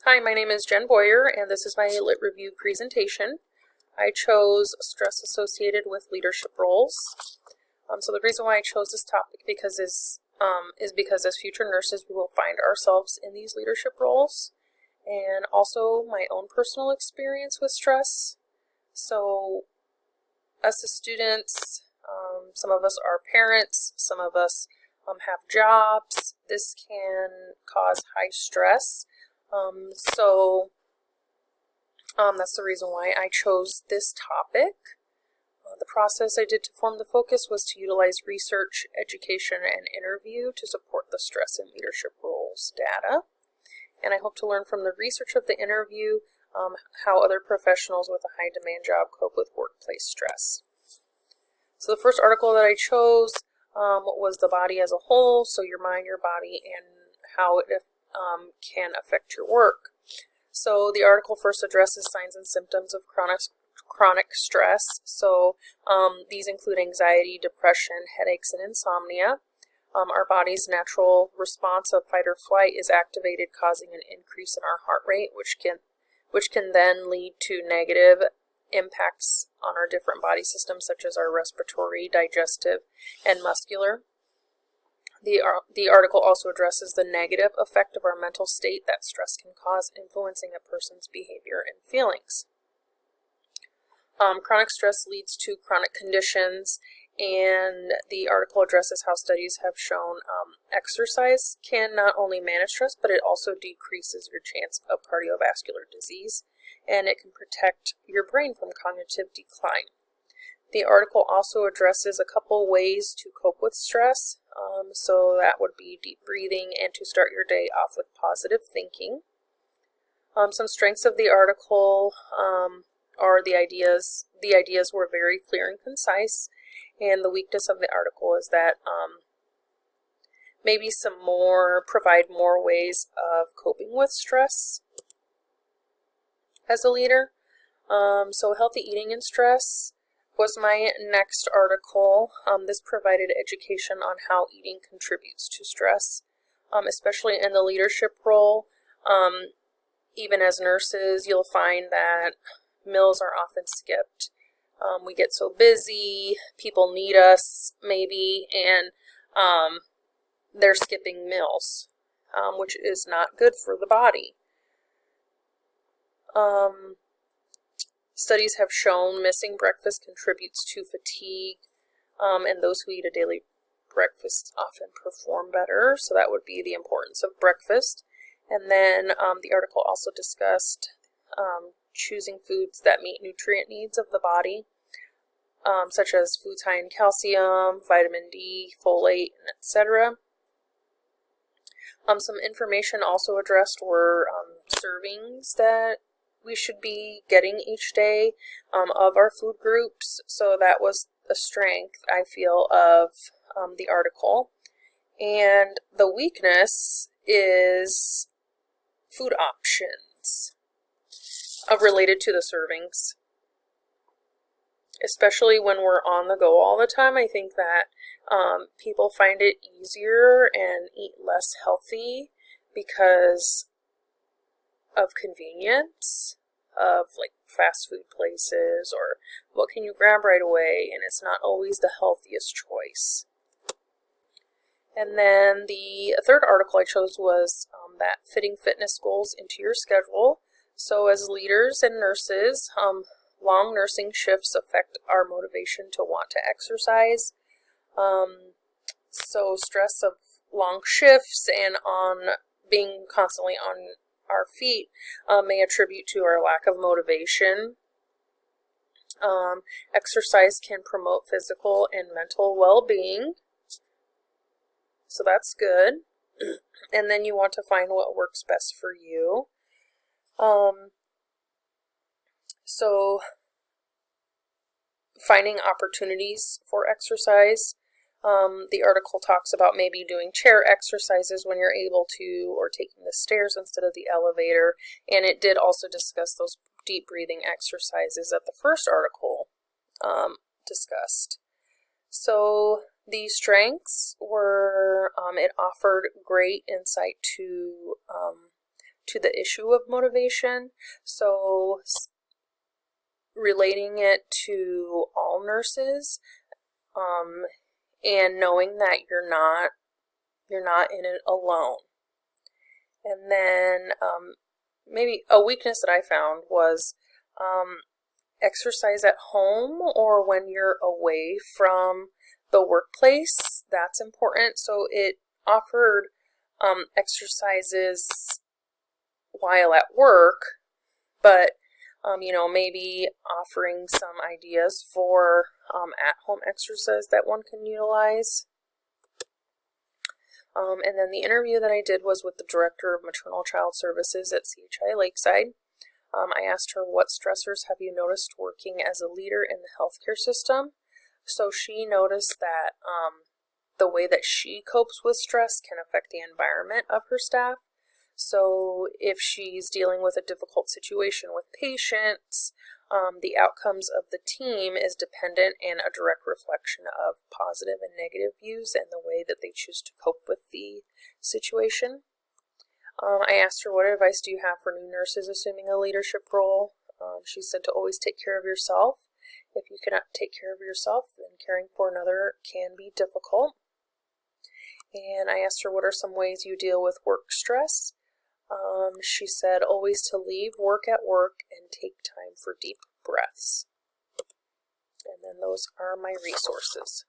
Hi, my name is Jen Boyer, and this is my Lit Review presentation. I chose stress associated with leadership roles. So the reason why I chose this topic is because as future nurses we will find ourselves in these leadership roles, and also my own personal experience with stress. So us as students, some of us are parents, some of us have jobs. This can cause high stress. That's the reason why I chose this topic. The process I did to form the focus was to utilize research, education, and interview to support the stress and leadership roles data. And I hope to learn from the research of the interview how other professionals with a high demand job cope with workplace stress. So the first article that I chose was the body as a whole, so your mind, your body, and how it can affect your work. So the article first addresses signs and symptoms of chronic stress. So these include anxiety, depression, headaches, and insomnia. Our body's natural response of fight or flight is activated, causing an increase in our heart rate, which can then lead to negative impacts on our different body systems, such as our respiratory, digestive, and muscular. The article also addresses the negative effect of our mental state that stress can cause, influencing a person's behavior and feelings. Chronic stress leads to chronic conditions, and the article addresses how studies have shown exercise can not only manage stress, but it also decreases your chance of cardiovascular disease, and it can protect your brain from cognitive decline. The article also addresses a couple ways to cope with stress. So that would be deep breathing and to start your day off with positive thinking. Some strengths of the article are the ideas. The ideas were very clear and concise, and the weakness of the article is that maybe provide more ways of coping with stress as a leader. So healthy eating and stress was my next article. This provided education on how eating contributes to stress, especially in the leadership role. Even as nurses, you'll find that meals are often skipped. We get so busy, people need us maybe, and they're skipping meals, which is not good for the body. Studies have shown missing breakfast contributes to fatigue, and those who eat a daily breakfast often perform better, so that would be the importance of breakfast. And then the article also discussed choosing foods that meet nutrient needs of the body, such as foods high in calcium, vitamin D, folate, and etc. Some information also addressed were servings that we should be getting each day of our food groups. So that was a strength, I feel, of the article. And the weakness is food options related to the servings. Especially when we're on the go all the time, I think that people find it easier and eat less healthy because of convenience, of like fast food places, or what can you grab right away, and it's not always the healthiest choice. And then the third article I chose was that fitting fitness goals into your schedule. So as leaders and nurses, long nursing shifts affect our motivation to want to exercise. So stress of long shifts and on being constantly on our feet may attribute to our lack of motivation. Exercise can promote physical and mental well-being, so that's good. And then you want to find what works best for you. So finding opportunities for exercise. The article talks about maybe doing chair exercises when you're able to, or taking the stairs instead of the elevator. And it did also discuss those deep breathing exercises that the first article discussed. So the strengths were it offered great insight to to the issue of motivation. So relating it to all nurses, and knowing that you're not in it alone. And then maybe a weakness that I found was exercise at home or when you're away from the workplace. That's important. So it offered exercises while at work, but maybe offering some ideas for at-home exercise that one can utilize. And then the interview that I did was with the Director of Maternal Child Services at CHI Lakeside. I asked her, what stressors have you noticed working as a leader in the healthcare system? So she noticed that the way that she copes with stress can affect the environment of her staff. So if she's dealing with a difficult situation with patients, the outcomes of the team is dependent and a direct reflection of positive and negative views and the way that they choose to cope with the situation. I asked her, what advice do you have for new nurses assuming a leadership role? She said to always take care of yourself. If you cannot take care of yourself, then caring for another can be difficult. And I asked her, what are some ways you deal with work stress? She said always to leave work at work and take time for deep breaths. And then those are my resources.